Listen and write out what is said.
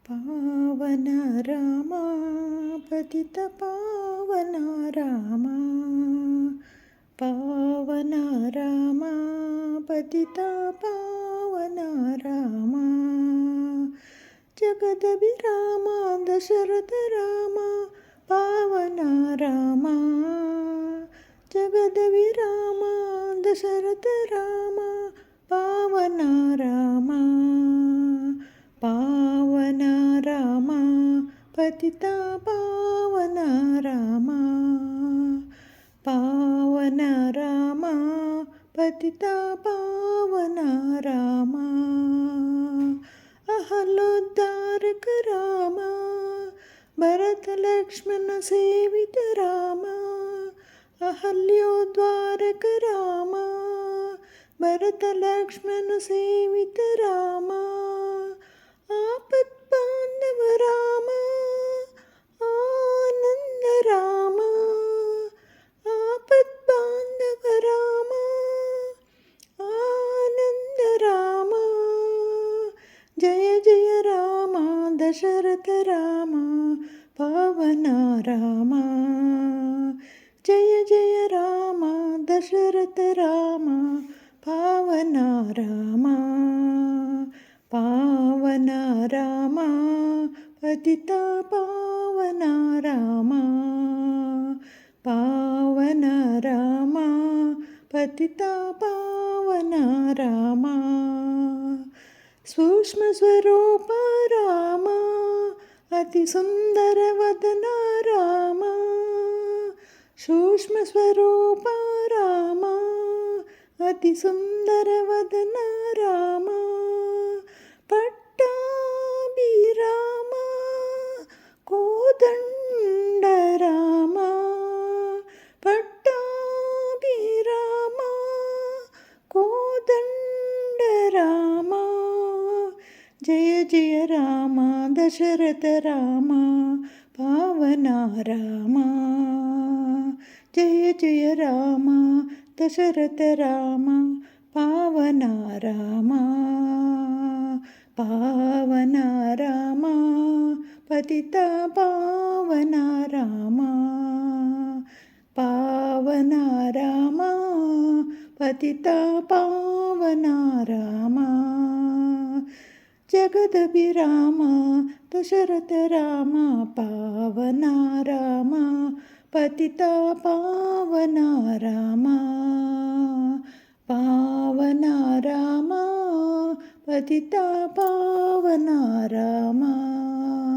పావన రామా పతిత పావన రామా పావన రామా పతిత పావన రామా జగదభిరామ దశరథ రామ పావన రామా జగదభిరామ దశరథ రామ పావన రామా పావన రామా పతిత పావన రామా పావన రామా పతిత పావన రామా అహలోద్ధారక రామా భరత లక్ష్మణ సేవిత రామా అహల్యోద్ధారక రామా భరత లక్ష్మణ సేవిత రామా ఆపద్బాంధవ రామా ఆనంద రామా ఆపద్బాంధవ రామా ఆనంద రామా జయ జయ రామా దశరథ రామా పావన రామా జయ జయ రామా దశరథ రామా పావన రామా పావన రామా పతిత పావన రామా పావన రామా పతిత పావన రామా సూక్ష్మ స్వరూప రామా అతి సుందర వదన రామా సూక్ష్మ స్వరూప రామా అతి సుందర వదన రామా పట్టాభిరామ కోదండ రామా పట్టాభిరామ కోదండ రామా జయ జయ రామ దశరథ రామ పావన రామా జయ జయ రామ దశరథ రామ పావన రామా పావన రామా పతిత పావన రామా పావన రామా పతిత పావన రామా జగదభిరామ దశరథ రామ పావన రామా పతిత పావన రామా పావన రామా పతిత పావన రామా